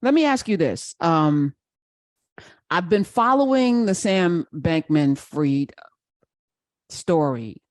let me ask you this. I've been following the Sam Bankman-Fried story,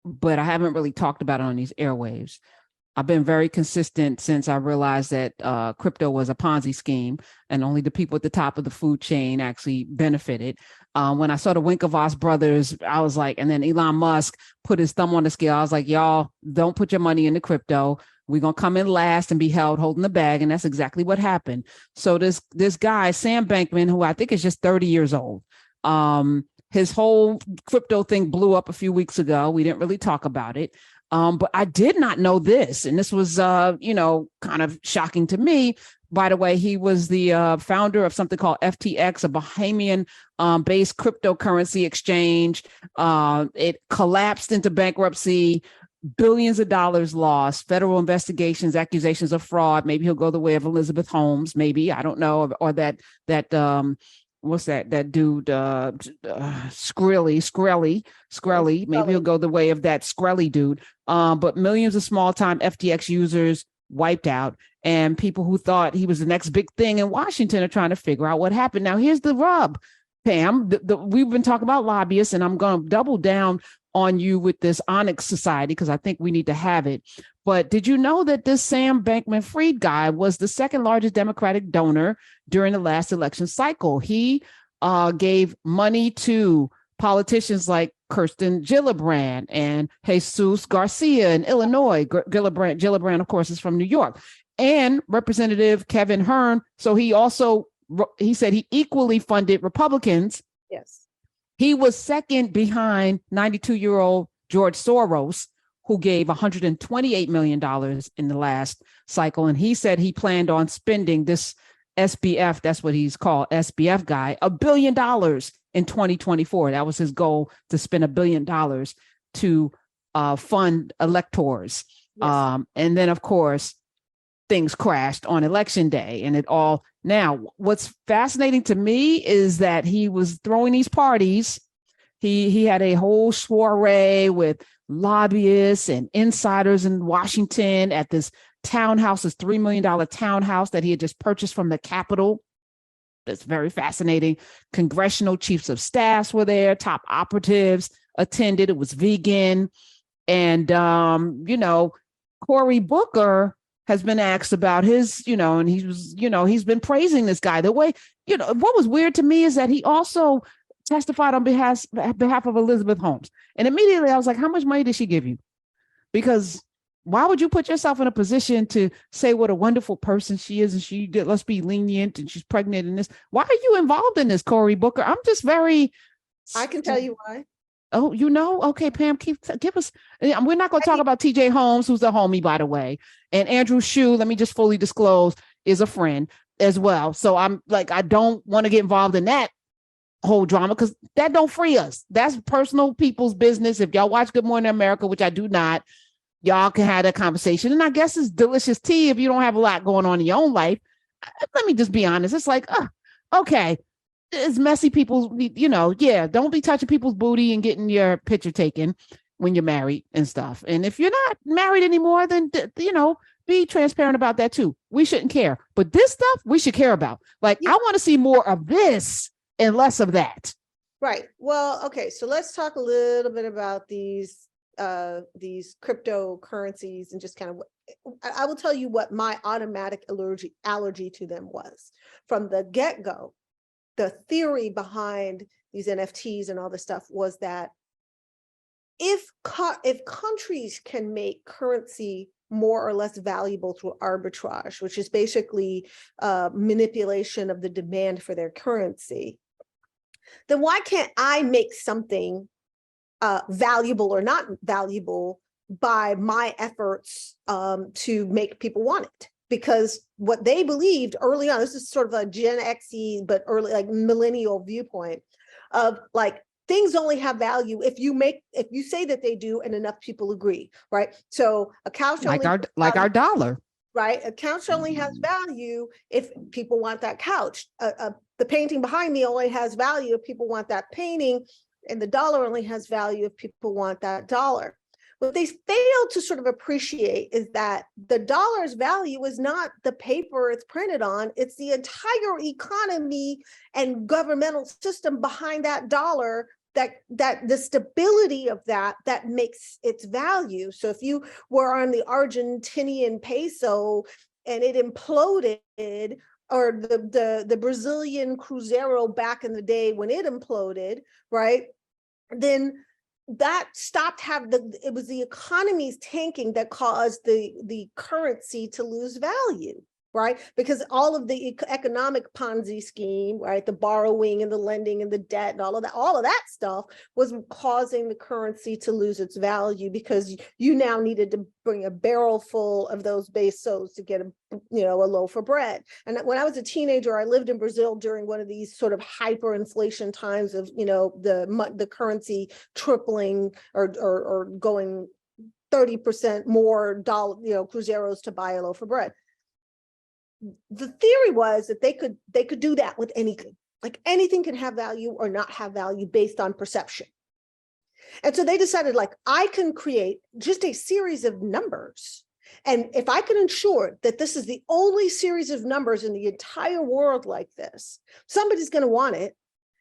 but I haven't really talked about it on these airwaves. I've been very consistent since I realized that crypto was a Ponzi scheme and only the people at the top of the food chain actually benefited. When I saw the Winklevoss brothers, I was like, and then Elon Musk put his thumb on the scale. I was like, y'all don't put your money into crypto. We're going to come in last and be held holding the bag. And that's exactly what happened. So this guy, Sam Bankman, who I think is just 30 years old, his whole crypto thing blew up a few weeks ago. We didn't really talk about it. But I did not know this. And this was, kind of shocking to me. By the way, he was the founder of something called FTX, a Bahamian-based cryptocurrency exchange. It collapsed into bankruptcy, billions of dollars lost, federal investigations, accusations of fraud. Maybe he'll go the way of Elizabeth Holmes. Maybe, I don't know, or that what's that dude? Skrelly. Maybe he'll go the way of that Skrelly dude. But millions of small-time FTX users wiped out, and people who thought he was the next big thing in Washington are trying to figure out what happened. Now, here's the rub, Pam. We've been talking about lobbyists, and I'm going to double down on you with this Onyx Society because I think we need to have it. But did you know that this Sam Bankman-Fried guy was the second largest Democratic donor during the last election cycle? He gave money to politicians like Kirsten Gillibrand and Jesus Garcia in Illinois. Gillibrand, of course, is from New York, and Representative Kevin Hern. So he said he equally funded Republicans. Yes. He was second behind 92-year-old George Soros, who gave $128 million in the last cycle. And he said he planned on spending this SBF, that's what he's called, SBF guy, $1 billion in 2024. That was his goal, to spend $1 billion to fund electors. Yes. And then, of course, things crashed on election day and it all. Now, what's fascinating to me is that he was throwing these parties. He had a whole soiree with lobbyists and insiders in Washington at this townhouse, this $3 million townhouse that he had just purchased from the Capitol. That's very fascinating. Congressional chiefs of staffs were there. Top operatives attended. It was vegan. And, Cory Booker has been asked about his, and he's been praising this guy. The way, what was weird to me is that he also testified on behalf of Elizabeth Holmes. And immediately I was like, how much money did she give you? Because why would you put yourself in a position to say what a wonderful person she is and she did, let's be lenient and she's pregnant in this? Why are you involved in this, Cory Booker? I'm just very... I can tell you why. Oh, okay, Pam Keith, give us... We're not going to talk about TJ Holmes, who's a homie, by the way. And Andrew Shue, let me just fully disclose, is a friend as well. So I'm like, I don't want to get involved in that whole drama because that don't free us. That's personal people's business. If y'all watch Good Morning America, which I do not, y'all can have that conversation. And I guess it's delicious tea if you don't have a lot going on in your own life. Let me just be honest. It's like, okay, it's messy people, don't be touching people's booty and getting your picture taken when you're married and stuff. And if you're not married anymore, then, be transparent about that too. We shouldn't care. But this stuff we should care about. Like, I want to see more of this and less of that. Right. Well, okay. So let's talk a little bit about these cryptocurrencies and just kind of, I will tell you what my automatic allergy to them was. From the get-go, the theory behind these NFTs and all this stuff was that if countries can make currency more or less valuable through arbitrage, which is basically manipulation of the demand for their currency, then why can't I make something valuable or not valuable by my efforts to make people want it? Because what they believed early on, this is sort of a Gen X-y, but early, like millennial viewpoint of like, things only have value if you say that they do and enough people agree, right? So a couch like our dollar, right? A couch only has value if people want that couch. The painting behind me only has value if people want that painting, and the dollar only has value if people want that dollar. What they fail to sort of appreciate is that the dollar's value is not the paper it's printed on, it's the entire economy and governmental system behind that dollar, that the stability of that makes its value. So if you were on the Argentinian peso and it imploded, or the Brazilian Cruzeiro back in the day when it imploded, right, then that stopped it was the economy's tanking that caused the currency to lose value, right? Because all of the economic Ponzi scheme, right, the borrowing and the lending and the debt and all of that stuff was causing the currency to lose its value, because you now needed to bring a barrel full of those pesos to get a loaf of bread. And when I was a teenager, I lived in Brazil during one of these sort of hyperinflation times of the currency tripling or going 30% more dollar cruzeiros to buy a loaf of bread. The theory was that they could do that with anything. Like anything can have value or not have value based on perception. And so they decided, like, I can create just a series of numbers. And if I can ensure that this is the only series of numbers in the entire world like this, somebody's going to want it.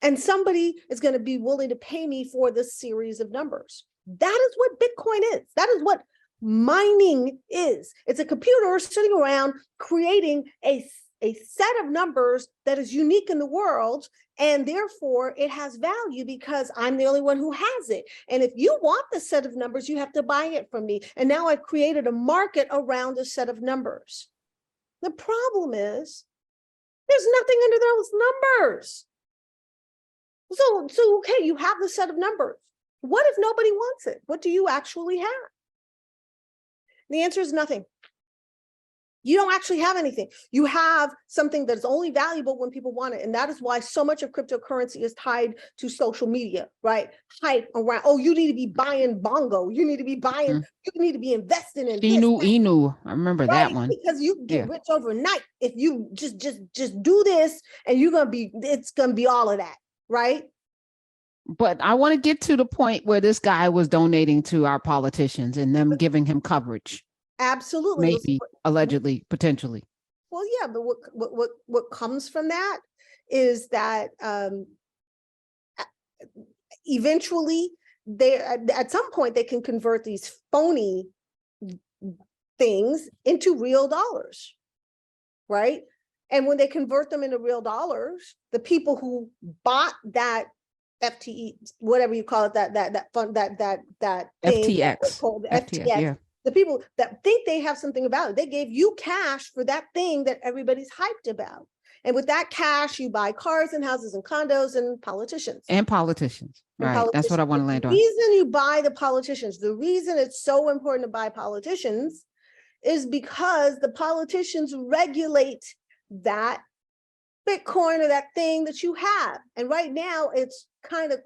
And somebody is going to be willing to pay me for this series of numbers. That is what Bitcoin is. That is what mining is. It's a computer sitting around creating a set of numbers that is unique in the world, and therefore it has value because I'm the only one who has it. And if you want the set of numbers, you have to buy it from me. And now I've created a market around a set of numbers. The problem is there's nothing under those numbers. So okay, you have the set of numbers. What if nobody wants it? What do you actually have? The answer is nothing. You don't actually have anything. You have something that is only valuable when people want it. And that is why so much of cryptocurrency is tied to social media, right? Hype around, oh, you need to be buying bongo. You need to be buying, you need to be investing in Inu. I remember that one. Because you get rich overnight if you just do this, and it's gonna be all of that, right? But I want to get to the point where this guy was donating to our politicians and them giving him coverage. Absolutely. Maybe, allegedly, potentially. Well, yeah, but what comes from that is that eventually at some point they can convert these phony things into real dollars, right? And when they convert them into real dollars, the people who bought that FTE, whatever you call it, that thing, FTX, called FTX, yeah. The people that think they have something about it, they gave you cash for that thing that everybody's hyped about. And with that cash, you buy cars and houses and condos and politicians. Right. That's what I want to land on. The reason you buy the politicians, the reason it's so important to buy politicians is because the politicians regulate that Bitcoin or that thing that you have. And right now it's kind of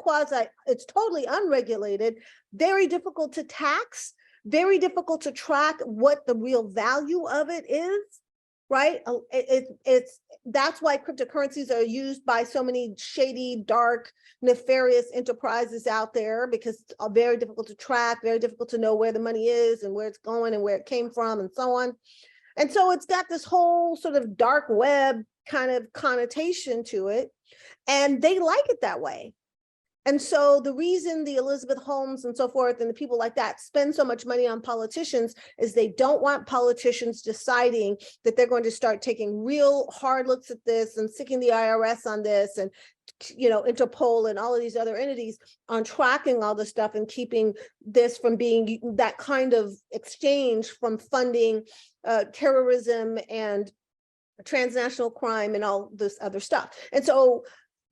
it's totally unregulated, very difficult to tax, very difficult to track what the real value of it is, right? That's why cryptocurrencies are used by so many shady, dark, nefarious enterprises out there, because it's very difficult to track, very difficult to know where the money is and where it's going and where it came from and so on. And so it's got this whole sort of dark web kind of connotation to it, and they like it that way. And so the reason the Elizabeth Holmes and so forth and the people like that spend so much money on politicians is they don't want politicians deciding that they're going to start taking real hard looks at this and sticking the IRS on this, and Interpol and all of these other entities on tracking all this stuff and keeping this from being that kind of exchange from funding terrorism and transnational crime and all this other stuff. And so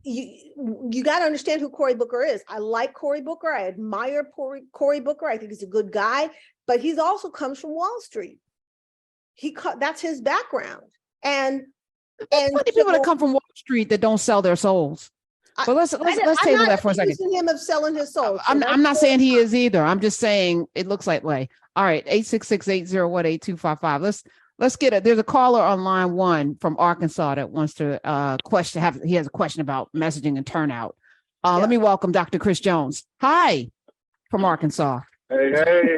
you got to understand who Cory Booker is. I like Cory Booker. I admire Cory Booker. I think he's a good guy, but he's also comes from Wall Street. That's his background. And plenty of people that come from Wall Street that don't sell their souls. But let's table that for a second. I'm not accusing him of selling his soul. I'm not saying he is either. I'm just saying it looks like way. All right, 866-801-8255. Let's get it. There's a caller on line 1 from Arkansas that wants to he has a question about messaging and turnout. Let me welcome Dr. Chris Jones. Hi, from Arkansas. Hey,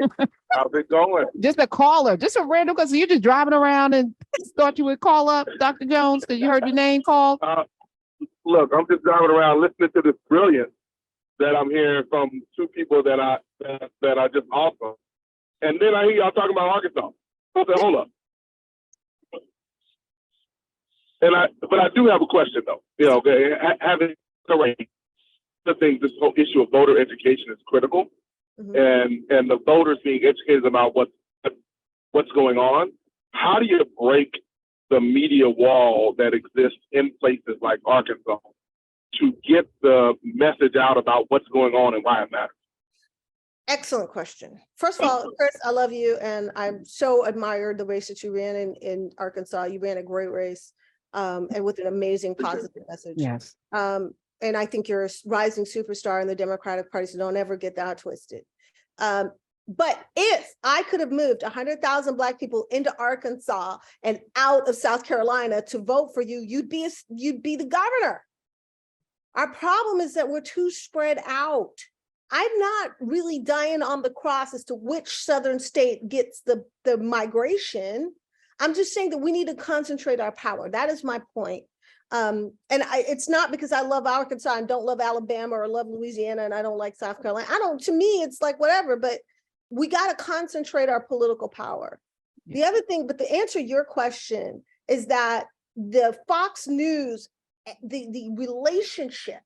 how's it going? Just a caller, just a random, because you're just driving around and thought you would call up Dr. Jones because you heard your name called. Look, I'm just driving around listening to this brilliance that I'm hearing from two people that are just awesome. And then I hear y'all talking about Arkansas. I said, hold up. But I do have a question though. You know, having the thing, this whole issue of voter education is critical, and the voters being educated about what's going on. How do you break the media wall that exists in places like Arkansas to get the message out about what's going on and why it matters? Excellent question. First of all, Chris, I love you, and I'm so admired the race that you ran in Arkansas. You ran a great race, and with an amazing positive message. Yes. And I think you're a rising superstar in the Democratic Party, so don't ever get that twisted. But if I could have moved 100,000 Black people into Arkansas and out of South Carolina to vote for you, you'd be the governor. Our problem is that we're too spread out. I'm not really dying on the cross as to which Southern state gets the migration. I'm just saying that we need to concentrate our power. That is my point. It's not because I love Arkansas and don't love Alabama or love Louisiana and I don't like South Carolina. To me, it's like whatever, but we got to concentrate our political power. The other thing, but to answer your question, is that the Fox News, the relationship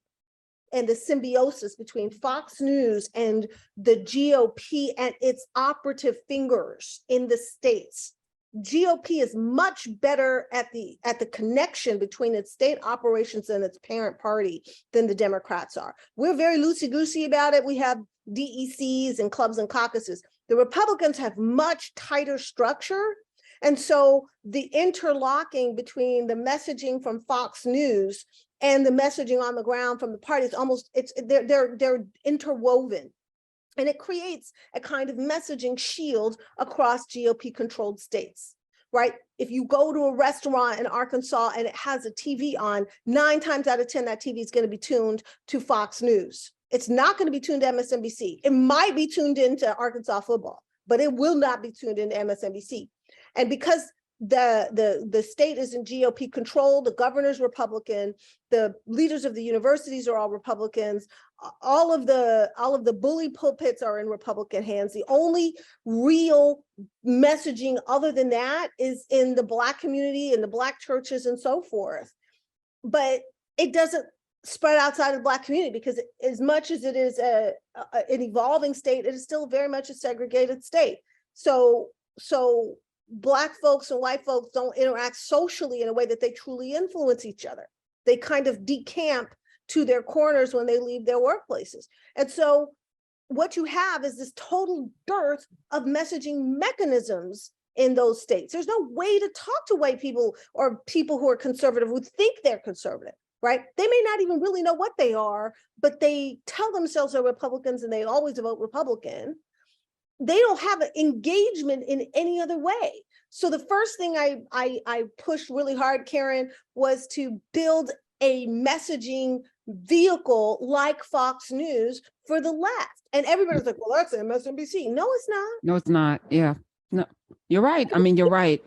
and the symbiosis between Fox News and the GOP and its operative fingers in the states. GOP is much better at the connection between its state operations and its parent party than the Democrats are. We're very loosey-goosey about it. We have DECs and clubs and caucuses. The Republicans have much tighter structure. And so the interlocking between the messaging from Fox News and the messaging on the ground from the party is they're interwoven. And it creates a kind of messaging shield across GOP-controlled states, right? If you go to a restaurant in Arkansas and it has a TV on, 9 times out of 10, that TV is going to be tuned to Fox News. It's not going to be tuned to MSNBC. It might be tuned into Arkansas football, but it will not be tuned into MSNBC. And because the state isn't GOP controlled, the governor's Republican, the leaders of the universities are all Republicans, all of the bully pulpits are in Republican hands. The only real messaging other than that is in the Black community and the Black churches and so forth. But it doesn't spread outside of the Black community because as much as it is an evolving state, it is still very much a segregated state. So Black folks and white folks don't interact socially in a way that they truly influence each other. They kind of decamp to their corners when they leave their workplaces. And so what you have is this total dearth of messaging mechanisms in those states. There's no way to talk to white people or people who are conservative who think they're conservative, right? They may not even really know what they are, but they tell themselves they're Republicans and they always vote Republican. They don't have an engagement in any other way. So the first thing I pushed really hard, Karen, was to build a messaging vehicle like Fox News for the left. And everybody's like, well, that's MSNBC. No, it's not. No, it's not. Yeah. No, you're right. I mean, you're right.